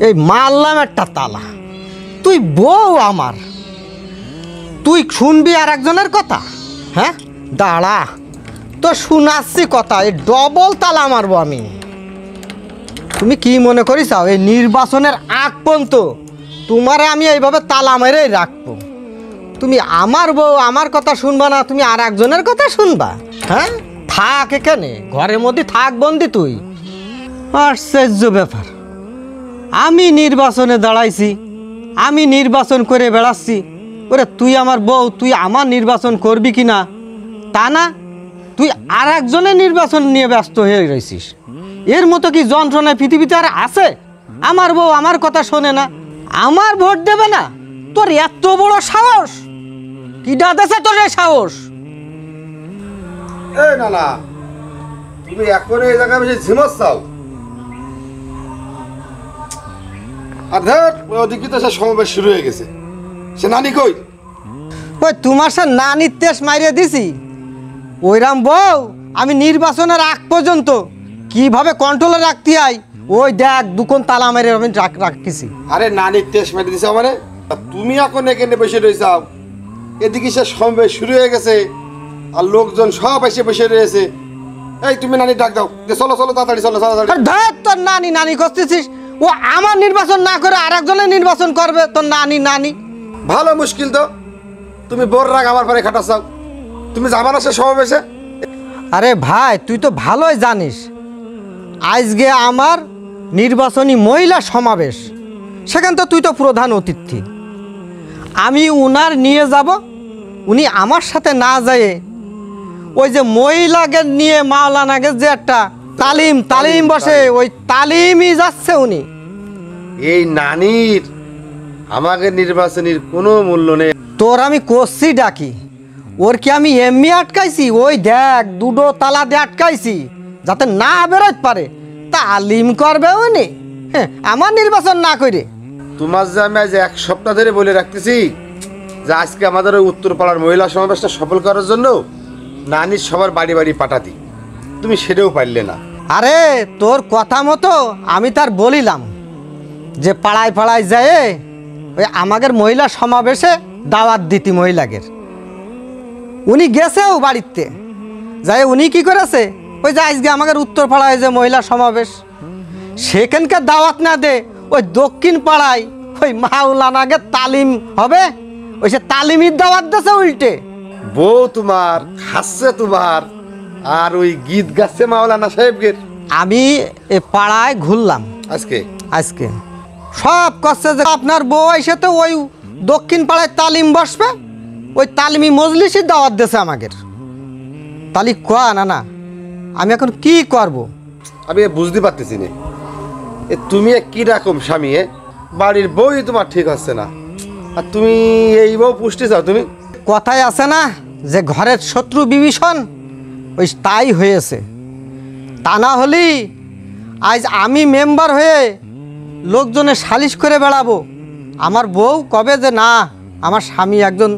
এই মারলাম একটা তালা, তুই বউ আমার, তুই শুনবি আর একজনের কথা? হ্যাঁ দাঁড়া, তো শোনাচ্ছি কথা, এই ডবল তালা মারবো আমি। তুমি কি মনে করিস এই নির্বাচনের আগ পর্যন্ত তোমারে আমি এইভাবে তালা মেরেই রাখবো? তুমি আমার বউ, আমার কথা শুনবা না, তুমি আর একজনের কথা শুনবা? হ্যাঁ থাক এখানে, ঘরের মধ্যে থাক বন্দি তুই। আশ্চর্য ব্যাপার, আমি নির্বাচনে দাঁড়াইছি, আমি নির্বাচন করে বেড়াচ্ছি, ওরে তুই আমার বউ, তুই আমার নির্বাচন করবি কি না তা না, তুই আর একজনের নির্বাচন নিয়ে ব্যস্ত হয়ে রয়েছিস। এর মতো কি যন্ত্রণায় পৃথিবীতে আর আছে? আমার বউ আমার কথা শোনে না, আমার ভোট দেবে না? তোর এত বড় সাহস, কি দাদাছে তোর এই সাহস? এই না না, তুমি এখন এই জায়গায় বেশি ঝিমাচ্ছাও। আর ধর ওদিকে তো সে সমাবেশ শুরু হয়ে গেছে, সে নানি কই? ওই তোমার সে নানির তেজ মারিয়ে দিছি, ওইরাম বউ আমি নির্বাচনের আগ পর্যন্ত কিভাবে কন্ট্রোলে রাখতে হয় ওই দেখ, দুকোন তালা মেরে আমি রাখতেছি। আরে নানির তেজ মেরে দিছে আমারে, তুমি এখন এখানে বসে রয়েছাও, এদিকে সে সমাবেশ শুরু হয়ে গেছে আর লোকজন সব এসে বসে রয়েছে। এই তুমি নানি ডাক দাও, যে চলো চলো তাড়াতাড়ি চলো তাড়াতাড়ি। ধর তোর নানি নানি করতেছিস, ও আমার নির্বাচন না করে আর একজনের নির্বাচন করবে, তোর নানি নানি। ভালো মুশকিল তো, তুমি বোর রাগ আমার পরে খাটাচ্ছাও, তুমি যাবা না সে সমাবেশে? আরে ভাই তুই তো ভালোই জানিস আজকে আমার নির্বাচনী মহিলা সমাবেশ, সেখান তো তুই তো প্রধান অতিথি, আমি উনার নিয়ে যাব, উনি আমার সাথে না যায় ওই যে মহিলাকে নিয়ে মাওলানাকে যে একটা তালিম বসে, ওই তালিমই যাচ্ছে উনি। এই নানির আমাকে নির্বাচনের কোনো মূল্য নেই। তোর আমি কষছি ডাকি, ওর কি আমি এমনি আটকাইছি? ওই দেখ দুটো তালা দিয়ে আটকাইছি যাতে না বেরোতে পারে, তালিম করবে উনি, হ্যাঁ আমার নির্বাচন না করে। তোমার যে আমি আজ এক সপ্তাহ ধরে বলে রাখতেছি যে আজকে আমাদের ওই উত্তরপাড়ার মহিলা সমাবেশটা সফল করার জন্য নানির সবার বাড়ি বাড়ি পাঠাতি, তুমি সেটাও পারলে না। আরে তোর কথা মতো আমি তার বলিলাম যে পাড়ায় পাড়ায় যায় ওই আমাদের মহিলা সমাবেশে দাওয়াত দিতি মহিলাদের, উনি গেছেও বাড়িতে যাই, উনি কি করেছে ওই যে আজকে আমাদের উত্তর পাড়ায় যে মহিলা সমাবেশ সেখানকার দাওয়াত না দে ওই দক্ষিণ পাড়ায় ওই মাওলানাকে তালিম হবে, ওই সে তালিমির দাওয়াত দিয়েছে উল্টে। বউ তোমার খাচ্ছে তোমার, আর ওই গীত গাচ্ছে মাওলানা সাহেবকে। আমি এ পাড়ায় ঘুরলাম আজকে সব করছে যে আপনার বউ এসে তো ওই দক্ষিণ পাড়ায় তালিম বসবে, ওই তালিমি মজলিসের দাওয়াত দিয়েছে আমাদের। তালি কোয়া না না, আমি এখন কি করব? আমি বুঝতে পারতেছি না, এ তুমি কি রকম স্বামী, বাড়ির বউই তোমার ঠিক হচ্ছে না, আর তুমি এই বউ পুষ্টি চাও? তুমি কথায় আছে না যে ঘরের শত্রু বিভীষণ, ওই তাই হয়েছে। তা না হলেই আজ আমি মেম্বার হয়ে লোকজনের সালিশ করে বেড়াবো, আমার বউ কবে যে না আমার স্বামী একজন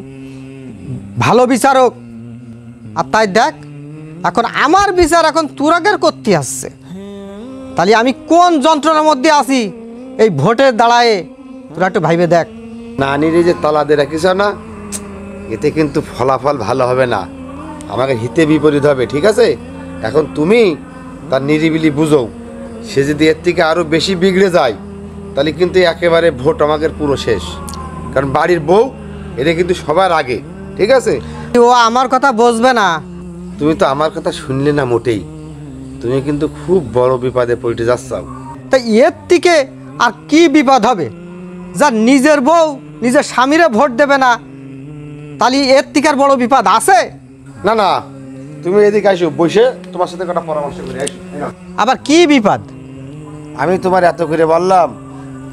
ভালো বিচারক, আর তাই দেখ এখন আমার বিচার এখন তুরাগের করতে আসছে। তাহলে আমি কোন যন্ত্রণার মধ্যে আছি এই ভোটের দাঁড়ায়, তোরা একটু ভাইবে দেখ। নানির এই যে তালা দিয়ে রাখিস না, এতে কিন্তু ফলাফল ভালো হবে না, আমাকে হিতে বিপরীত হবে, ঠিক আছে? এখন তুমি তার নিরিবিলি বুঝো, সে যদি এর থেকে আরও বেশি বিগড়ে যায় তাহলে কিন্তু একেবারে ভোট আমাদের পুরো শেষ, কারণ বাড়ির বউ এটা কিন্তু সবার আগে, ঠিক আছে? ও আমার কথা বুঝবে না। তুমি তো আমার কথা শুনলে না মোটেই, তুমি কিন্তু খুব বড় বিপদে পড়তে যাচ্ছাও। তাই এর থেকে আর কি বিপদ হবে? যার নিজের বউ নিজের স্বামীরে ভোট দেবে না, তাহলে এর থেকে আর বড় বিপদ আছে? না না, তুমি এদিকে আসো, বসে তোমার সাথে একটা পরামর্শ করে আসো। আবার কি বিপদ? আমি তোমার এত করে বললাম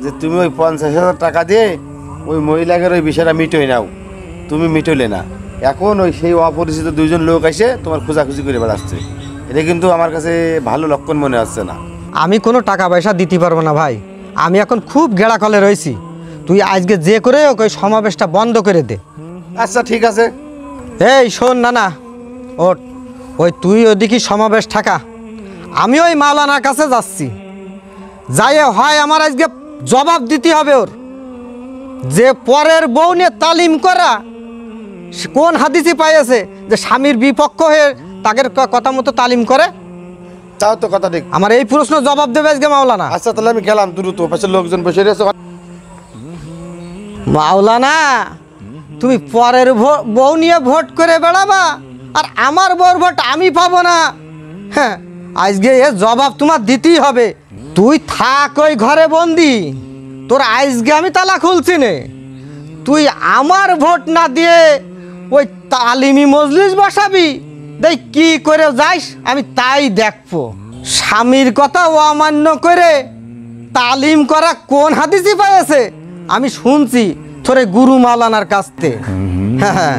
যে তুমি ওই 50,000 টাকা দিয়ে ওই মহিলাকে ওই বিষয়টা মিটোই নাও, তুমি মিটোলে না, এখন ওই সেই অপরিচিত দুইজন লোক এসে তোমার খোঁজাখুঁজি করে বেড়াচ্ছে, এটা কিন্তু আমার কাছে ভালো লক্ষণ মনে হচ্ছে না। আমি কোনো টাকা পয়সা দিতে পারবো না ভাই, আমি এখন খুব গেড়া কলে রয়েছি, তুই আজকে যে করে হোক ওই সমাবেশটা বন্ধ করে দে। আচ্ছা ঠিক আছে। এই শোন না না, ওট ওই তুই ওদিকে সমাবেশ থাকা, আমি ওই মাওলানার কাছে যাচ্ছি, যাই হয় আমার আজকে জবাব দিতে হবে ওর। যে পরের বউ নিয়ে তালিম করা, সে কোন হাদিসে পাইছে যে স্বামীর বিপক্ষ হয়ে তাকে কথা মতো তালিম করে? তাও তো কথা ঠিক। আমার এই প্রশ্ন জবাব দেবে আজকে মাওলানা। আচ্ছা তাহলে আমি গেলাম দ্রুত, পাশে লোকজন বসে রয়েছে। মাওলানা, তুমি পরের বউ নিয়ে ভোট করে বেড়াবা আর আমার বউর ভোট আমি পাবো না? হ্যাঁ, আজকে এর জবাব তোমার দিতেই হবে। তুই থাক ওই ঘরে বন্দি, তোর আজকে আমি তালা খুলছি নে। তুই আমার ভোট না দিয়ে ওই তালিমি মজলিস বসাবি, দেখ কি করে যাইস, আমি তাই দেখবো। স্বামীর কথা অমান্য করে তালিম করা কোন হাদিসে পাইছে আমি শুনছি তোরে গুরু মাওলানার কাছ থেকে। হ্যাঁ।